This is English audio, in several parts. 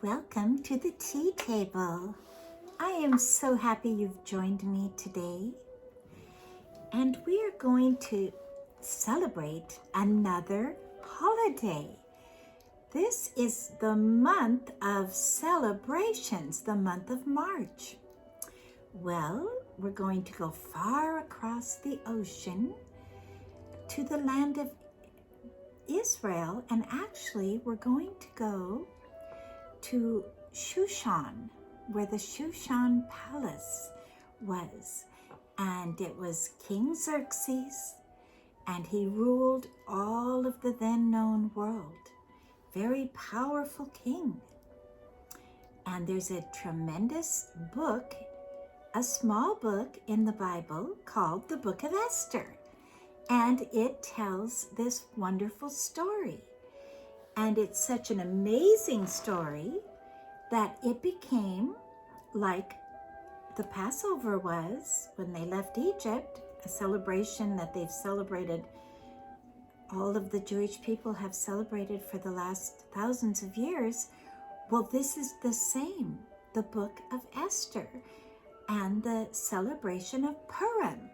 Welcome to the tea table. I am so happy you've joined me today. And we are going to celebrate another holiday. This is the month of celebrations, the month of March. Well, we're going to go far across the ocean to the land of Israel, and actually we're going to go to Shushan, where the Shushan Palace was. And it was King Xerxes, and he ruled all of the then known world. Very powerful king. And there's a tremendous book, a small book in the Bible called the Book of Esther. And it tells this wonderful story. And it's such an amazing story that it became like the Passover was when they left Egypt, a celebration that they've celebrated, all of the Jewish people have celebrated for the last thousands of years. Well, this is the same, the Book of Esther and the celebration of Purim.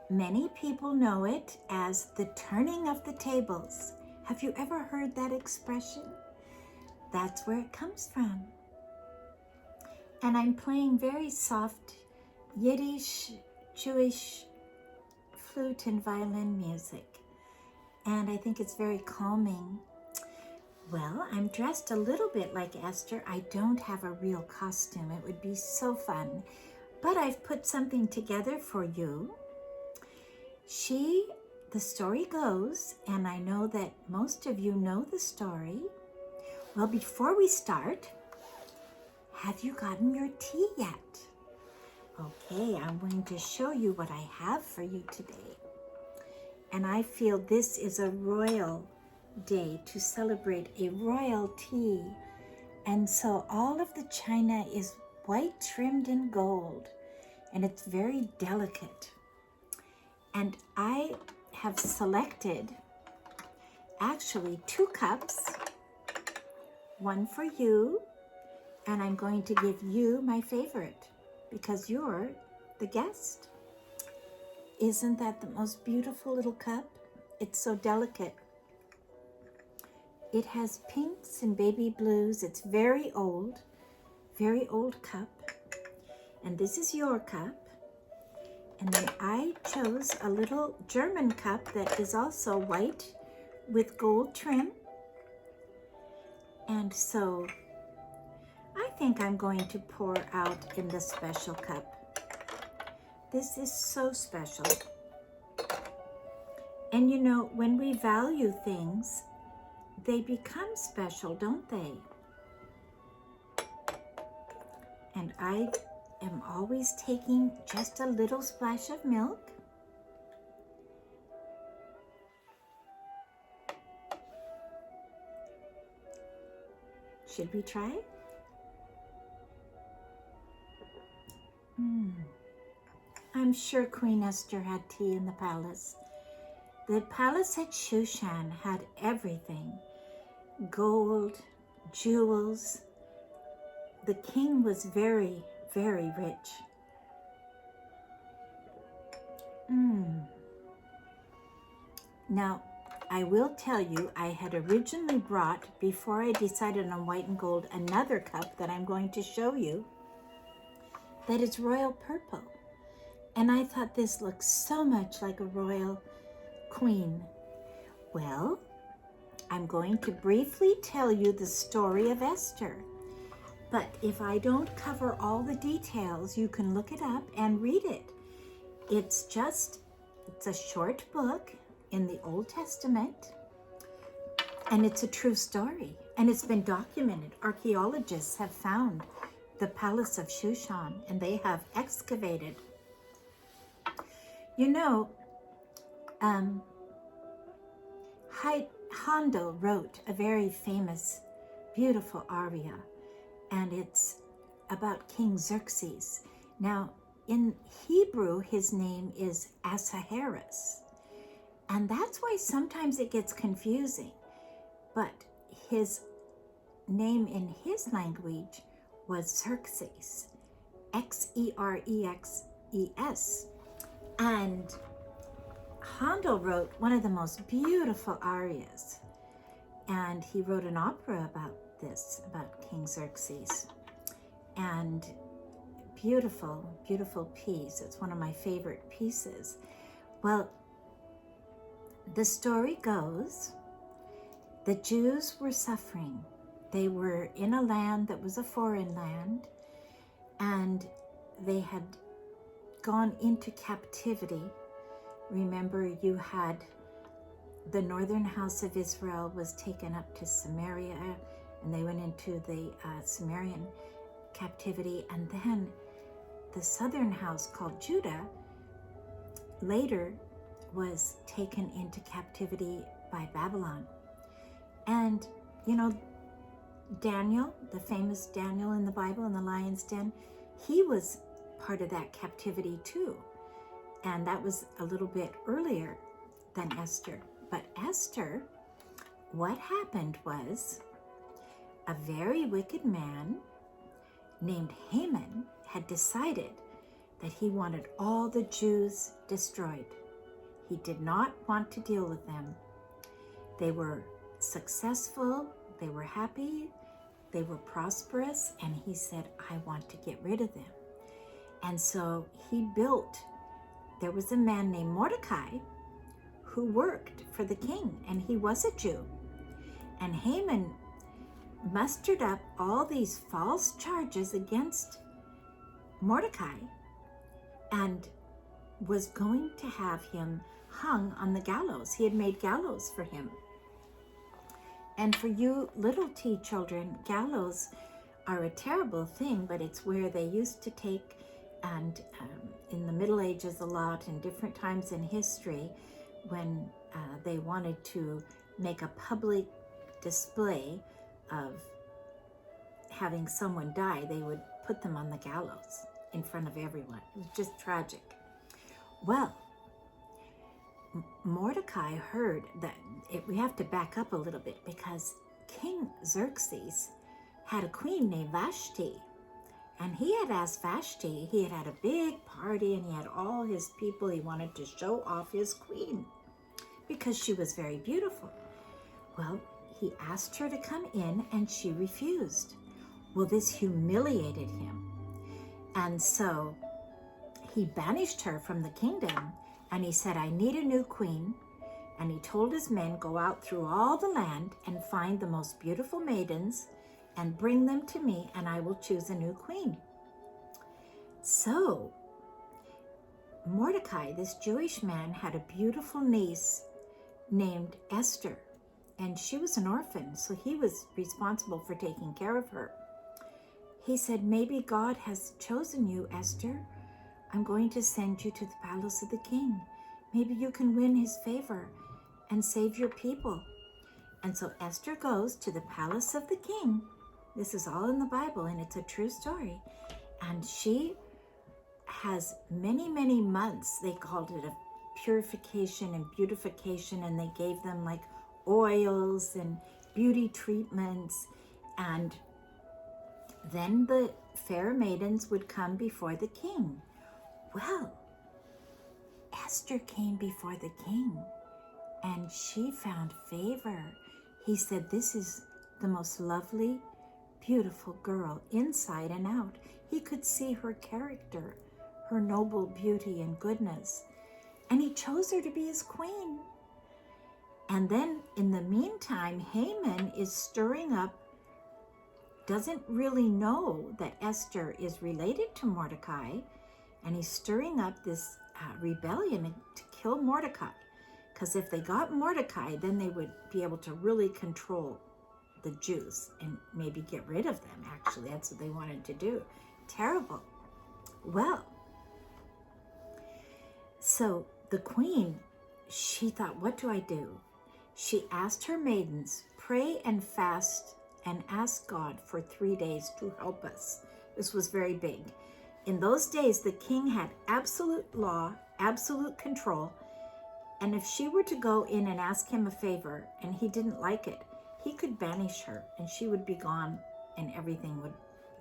Many people know it as the turning of the tables. Have you ever heard that expression? That's where it comes from. And I'm playing very soft Yiddish, Jewish flute and violin music. And I think it's very calming. Well, I'm dressed a little bit like Esther. I don't have a real costume. It would be so fun. But I've put something together for you. The story goes, and I know that most of you know the story. Well, before we start, have you gotten your tea yet? Okay, I'm going to show you what I have for you today. And I feel this is a royal day to celebrate a royal tea. And so all of the china is white trimmed in gold, and it's very delicate. And I have selected actually 2 cups, one for you, and I'm going to give you my favorite because you're the guest. Isn't that the most beautiful little cup? It's so delicate. It has pinks and baby blues. It's very old cup. And this is your cup. And then I chose a little German cup that is also white with gold trim. And so I think I'm going to pour out in the special cup. This is so special. And you know, when we value things, they become special, don't they? And I am always taking just a little splash of milk. Should we try? I'm sure Queen Esther had tea in the palace. The palace at Shushan had everything. Gold, jewels. The king was very, very rich. Now, I will tell you, I had originally brought, before I decided on white and gold, another cup that I'm going to show you that is royal purple. And I thought this looks so much like a royal queen. Well, I'm going to briefly tell you the story of Esther. But if I don't cover all the details, you can look it up and read it. It's a short book in the Old Testament, and it's a true story, and it's been documented. Archaeologists have found the palace of Shushan, and they have excavated. You know, Handel wrote a very famous, beautiful aria, and it's about King Xerxes. Now, in Hebrew, his name is Ahasuerus, and that's why sometimes it gets confusing. But his name in his language was Xerxes, Xerxes. And Handel wrote one of the most beautiful arias. And he wrote an opera about this, about King Xerxes. And beautiful, beautiful piece. It's one of my favorite pieces. Well, the story goes, the Jews were suffering. They were in a land that was a foreign land, and they had gone into captivity. Remember, you had the northern house of Israel was taken up to Samaria, and they went into the Sumerian captivity, and then the southern house called Judah later was taken into captivity by Babylon. And you know, Daniel, the famous Daniel in the Bible in the lion's den, he was part of that captivity too. And that was a little bit earlier than Esther. But Esther, what happened was a very wicked man named Haman had decided that he wanted all the Jews destroyed. He did not want to deal with them. They were successful, they were happy, they were prosperous, and he said, I want to get rid of them. And so he built, there was a man named Mordecai who worked for the king, and he was a Jew. And Haman mustered up all these false charges against Mordecai and was going to have him hung on the gallows. He had made gallows for him. And for you little T children, gallows are a terrible thing, but it's where they used to take, and in the Middle Ages a lot, and different times in history, when they wanted to make a public display of having someone die, they would put them on the gallows in front of everyone. It was just tragic. Well, Mordecai heard that, we have to back up a little bit, because King Xerxes had a queen named Vashti, and he had asked Vashti, he had had a big party, and he had all his people, he wanted to show off his queen because she was very beautiful. Well, he asked her to come in and she refused. Well, this humiliated him, and so he banished her from the kingdom, and he said, I need a new queen. And he told his men, go out through all the land and find the most beautiful maidens and bring them to me, and I will choose a new queen. So Mordecai, this Jewish man, had a beautiful niece named Esther, and she was an orphan, so he was responsible for taking care of her. He said, maybe God has chosen you, Esther. I'm going to send you to the palace of the king. Maybe you can win his favor and save your people. And so Esther goes to the palace of the king. This is all in the Bible, and it's a true story. And she has many, many months. They called it a purification and beautification, and they gave them like oils and beauty treatments. And then the fair maidens would come before the king. Well, Esther came before the king, and she found favor. He said, this is the most lovely, beautiful girl inside and out. He could see her character, her noble beauty and goodness, and he chose her to be his queen. And then in the meantime, Haman is stirring up, doesn't really know that Esther is related to Mordecai, and he's stirring up this rebellion to kill Mordecai. Because if they got Mordecai, then they would be able to really control the Jews and maybe get rid of them, actually. That's what they wanted to do. Terrible. Well, so the queen, she thought, what do I do? She asked her maidens, pray and fast and ask God for 3 days to help us. This was very big. In those days, the king had absolute law, absolute control, and if she were to go in and ask him a favor and he didn't like it, he could banish her and she would be gone and everything would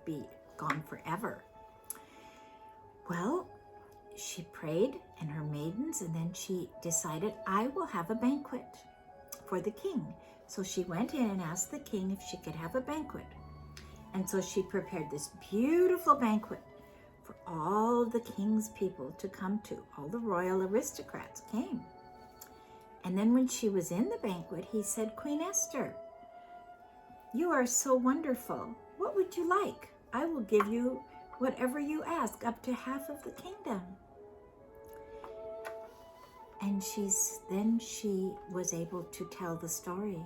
be gone forever. Well, she prayed and her maidens, and then she decided, I will have a banquet for the king. So she went in and asked the king if she could have a banquet. And so she prepared this beautiful banquet for all the king's people to come to. All the royal aristocrats came. And then when she was in the banquet, he said, Queen Esther, you are so wonderful. What would you like? I will give you whatever you ask, up to half of the kingdom. And then she was able to tell the story.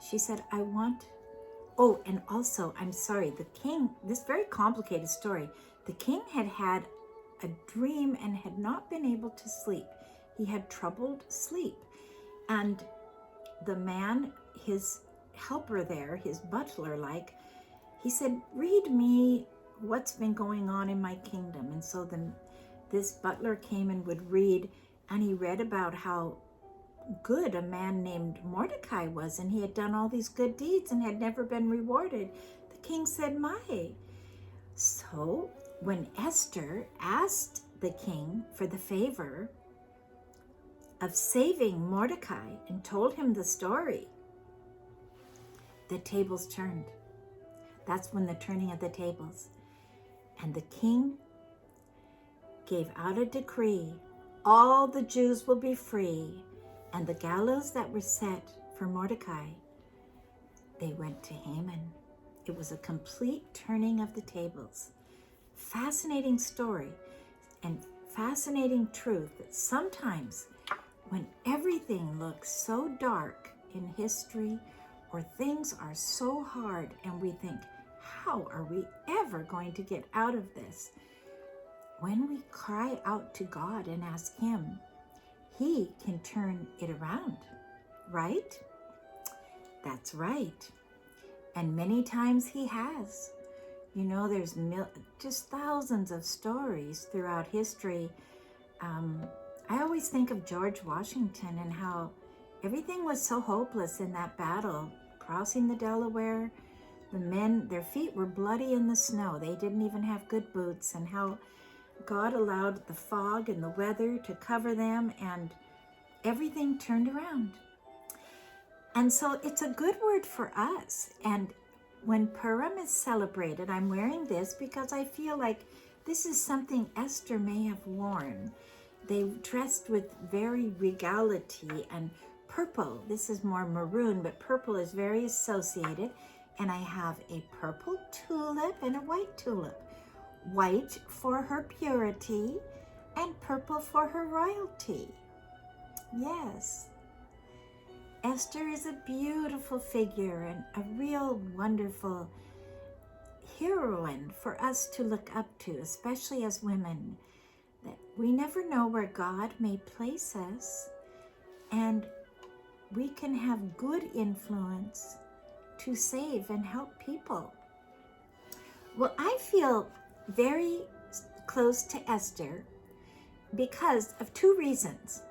She said, oh, and also, I'm sorry, the king, this very complicated story, the king had had a dream and had not been able to sleep. He had troubled sleep. And the man, his helper there, his butler, he said, read me what's been going on in my kingdom. And so this butler came and would read, and he read about how good a man named Mordecai was, and he had done all these good deeds and had never been rewarded. The king said, my. So when Esther asked the king for the favor of saving Mordecai and told him the story, the tables turned. That's when the turning of the tables. And the king gave out a decree, all the Jews will be free. And the gallows that were set for Mordecai, they went to Haman. It was a complete turning of the tables. Fascinating story and fascinating truth that sometimes when everything looks so dark in history or things are so hard and we think, how are we ever going to get out of this? When we cry out to God and ask Him, He can turn it around, right? That's right. And many times He has. You know, there's just thousands of stories throughout history. I always think of George Washington and how everything was so hopeless in that battle, crossing the Delaware. The men, their feet were bloody in the snow. They didn't even have good boots, and how God allowed the fog and the weather to cover them, and everything turned around. And so it's a good word for us. And when Purim is celebrated, I'm wearing this because I feel like this is something Esther may have worn. They dressed with very regality and purple. This is more maroon, but purple is very associated. And I have a purple tulip and a white tulip. White for her purity and purple for her royalty. Yes. Esther is a beautiful figure and a real wonderful heroine for us to look up to, especially as women. That we never know where God may place us, and we can have good influence to save and help people. Well, I feel very close to Esther because of two reasons.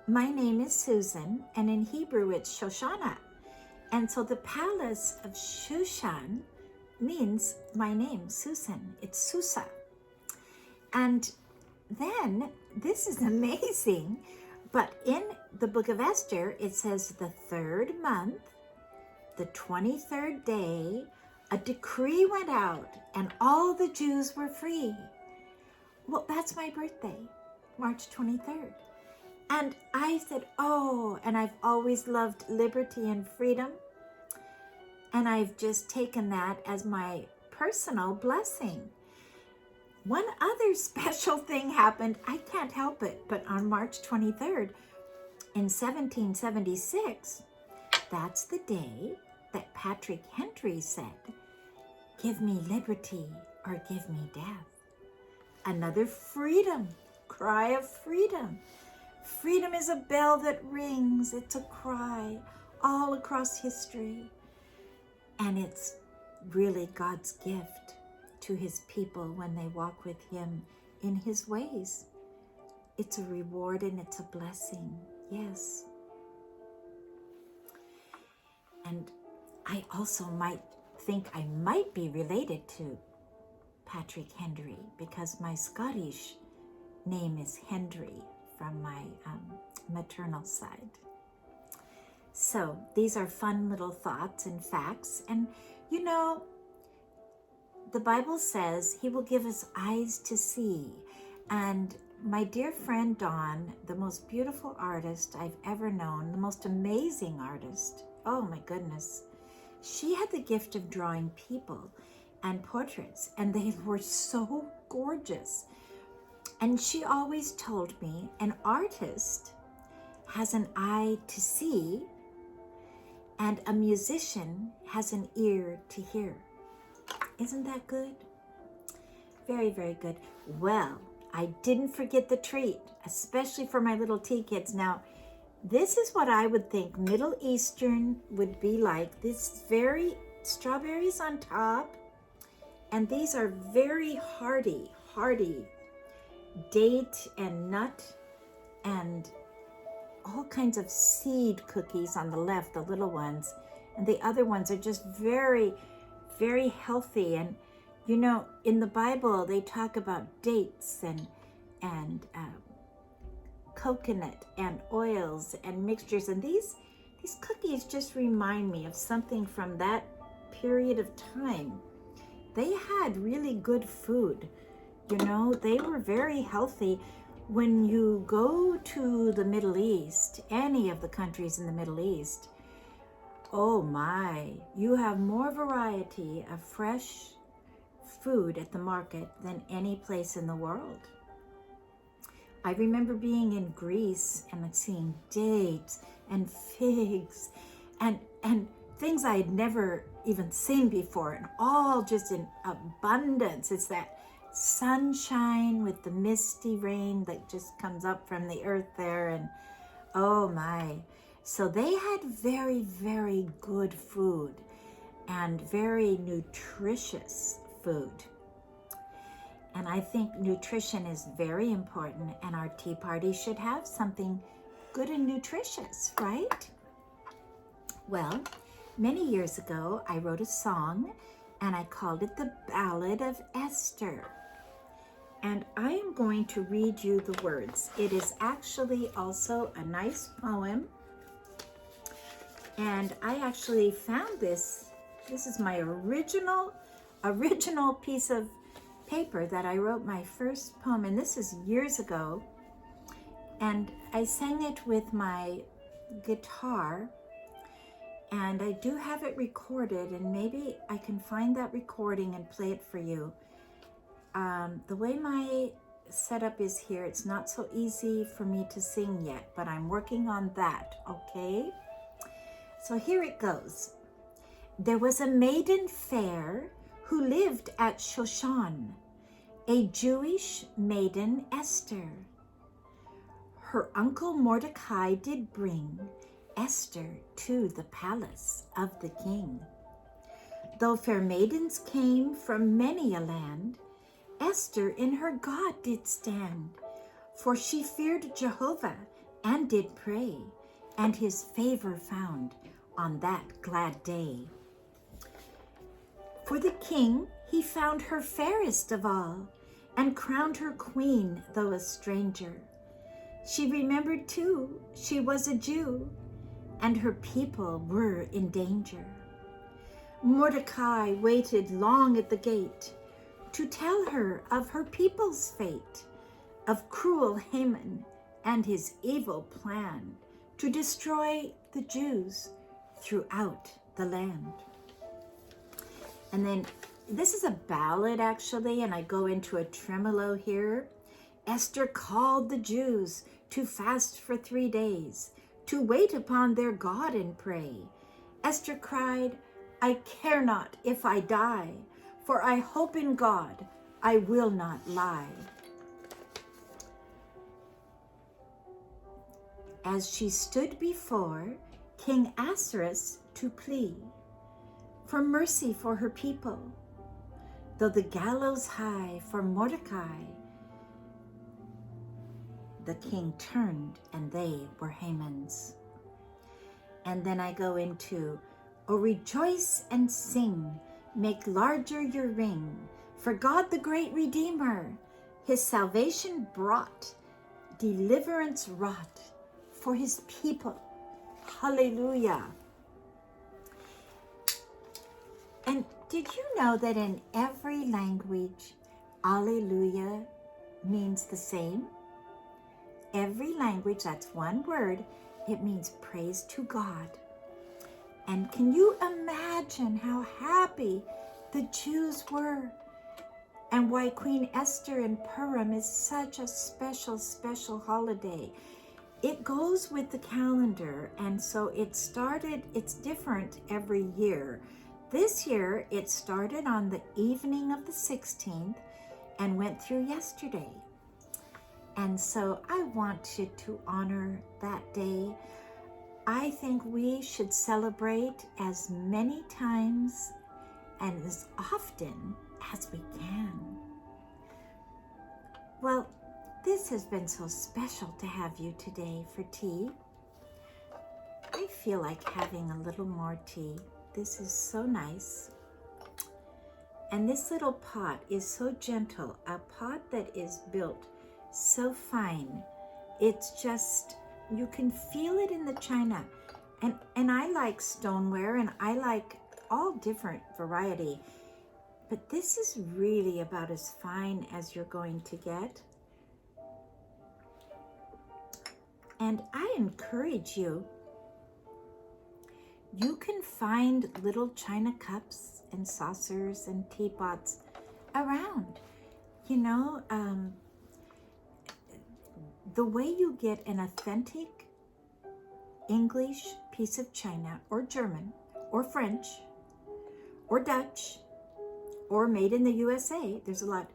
My name is Susan, and in Hebrew it's Shoshana. And so the palace of Shushan means my name, Susan. It's Susa. And then, this is amazing, but in the book of Esther, it says the third month, the 23rd day, a decree went out and all the Jews were free. Well, that's my birthday, March 23rd. And I said, oh, and I've always loved liberty and freedom. And I've just taken that as my personal blessing. One other special thing happened, I can't help it, but on March 23rd in 1776, that's the day that Patrick Henry said, give me liberty or give me death. Another freedom, cry of freedom. Freedom is a bell that rings. It's a cry all across history. And it's really God's gift to His people when they walk with Him in His ways. It's a reward and it's a blessing. Yes. And I also might think I might be related to Patrick Henry because my Scottish name is Hendry from my maternal side. So these are fun little thoughts and facts. And you know, the Bible says he will give us eyes to see. And my dear friend Dawn, the most beautiful artist I've ever known, the most amazing artist, oh my goodness, she had the gift of drawing people and portraits, and they were so gorgeous. And she always told me an artist has an eye to see and a musician has an ear to hear. Isn't that good? Very, very good. Well, I didn't forget the treat, especially for my little tea kids. Now, this is what I would think Middle Eastern would be like. This very strawberries on top, and these are very hearty date and nut and all kinds of seed cookies on the left, the little ones, and the other ones are just very, very healthy. And you know, in the Bible they talk about dates and coconut and oils and mixtures, and these cookies just remind me of something from that period of time. They had really good food, you know, they were very healthy. When you go to the Middle East, any of the countries in the Middle East, oh my, you have more variety of fresh food at the market than any place in the world. I remember being in Greece and seeing dates and figs and things I had never even seen before, and all just in abundance. It's that sunshine with the misty rain that just comes up from the earth there, and oh my. So they had very, very good food and very nutritious food. And I think nutrition is very important, and our tea party should have something good and nutritious, right? Well, many years ago, I wrote a song and I called it the Ballad of Esther. And I am going to read you the words. It is actually also a nice poem. And I actually found this. This is my original piece of paper that I wrote my first poem. And this is years ago. And I sang it with my guitar. And I do have it recorded, and maybe I can find that recording and play it for you. The way my setup is here, it's not so easy for me to sing yet, but I'm working on that, okay? So here it goes. There was a maiden fair who lived at Shoshan, a Jewish maiden Esther. Her uncle Mordecai did bring Esther to the palace of the king. Though fair maidens came from many a land, Esther in her God did stand, for she feared Jehovah and did pray, and his favor found on that glad day. For the king he found her fairest of all, and crowned her queen though a stranger. She remembered too she was a Jew, and her people were in danger. Mordecai waited long at the gate to tell her of her people's fate, of cruel Haman and his evil plan to destroy the Jews throughout the land. And then this is a ballad actually, and I go into a tremolo here. Esther called the Jews to fast for 3 days, to wait upon their God and pray. Esther cried, I care not if I die, for I hope in God, I will not lie. As she stood before King Xerxes to plea for mercy for her people, though the gallows high for Mordecai, the king turned and they were Haman's. And then I go into, O rejoice and sing, make larger your ring, for God the great Redeemer, his salvation brought, deliverance wrought for his people. Hallelujah. And did you know that in every language, Alleluia means the same? Every language, that's one word, it means praise to God. And can you imagine how happy the Jews were? And why Queen Esther and Purim is such a special, special holiday. It goes with the calendar, and so it's different every year. This year, it started on the evening of the 16th and went through yesterday. And so I want you to honor that day. I think we should celebrate as many times and as often as we can. Well, this has been so special to have you today for tea. I feel like having a little more tea. This is so nice. And this little pot is so gentle, a pot that is built so fine. It's just, you can feel it in the china. And I like stoneware, and I like all different variety. But this is really about as fine as you're going to get. And I encourage you, you can find little china cups and saucers and teapots around. You know, the way you get an authentic English piece of china, or German, or French, or Dutch, or made in the USA, there's a lot.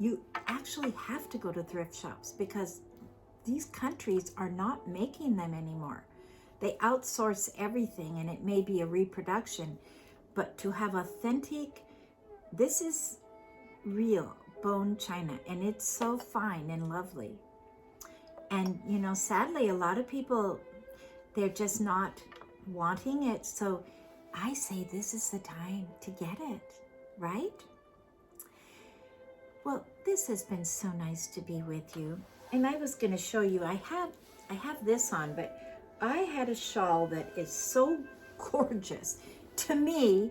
You actually have to go to thrift shops because these countries are not making them anymore. They outsource everything, and it may be a reproduction, but to have authentic, this is real bone china, and it's so fine and lovely. And you know, sadly, a lot of people, they're just not wanting it. So I say this is the time to get it, right? Well, this has been so nice to be with you. And I was going to show you, I have this on, but I had a shawl that is so gorgeous. To me,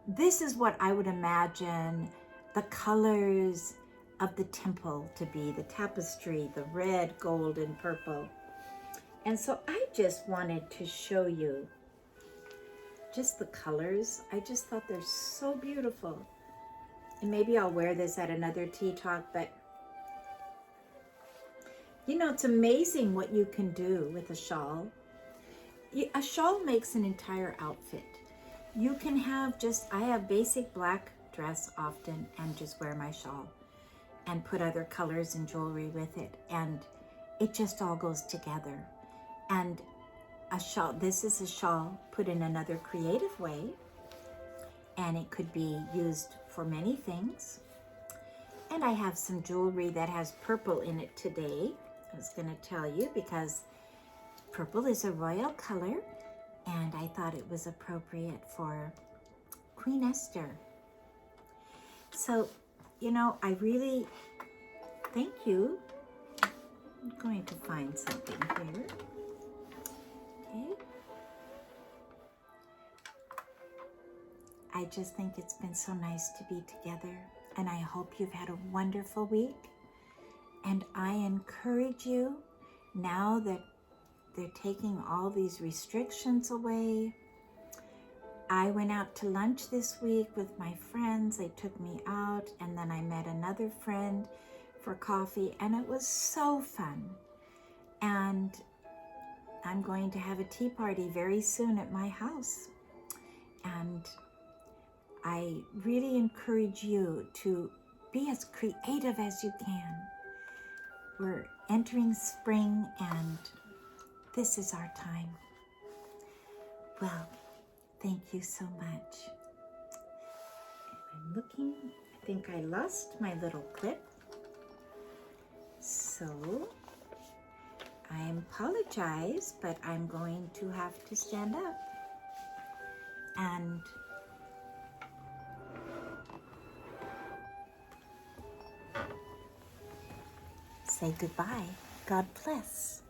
this is what I would imagine the colors of the temple to be, the tapestry, the red, gold, and purple. And so I just wanted to show you just the colors. I just thought they're so beautiful. And maybe I'll wear this at another tea talk, but you know, it's amazing what you can do with a shawl. A shawl makes an entire outfit. You can have I have basic black dress often and just wear my shawl and put other colors and jewelry with it. And it just all goes together. And a shawl, this is a shawl put in another creative way. And it could be used for many things. And I have some jewelry that has purple in it today. I was going to tell you because purple is a royal color, and I thought it was appropriate for Queen Esther. So, you know, I really thank you. I'm going to find something here. Okay. I just think it's been so nice to be together, and I hope you've had a wonderful week. And I encourage you, now that they're taking all these restrictions away. I went out to lunch this week with my friends. They took me out, and then I met another friend for coffee, and it was so fun. And I'm going to have a tea party very soon at my house. And I really encourage you to be as creative as you can. We're entering spring, and this is our time. Well, thank you so much. And I'm looking, I think I lost my little clip. So I apologize, but I'm going to have to stand up. and say goodbye. God bless.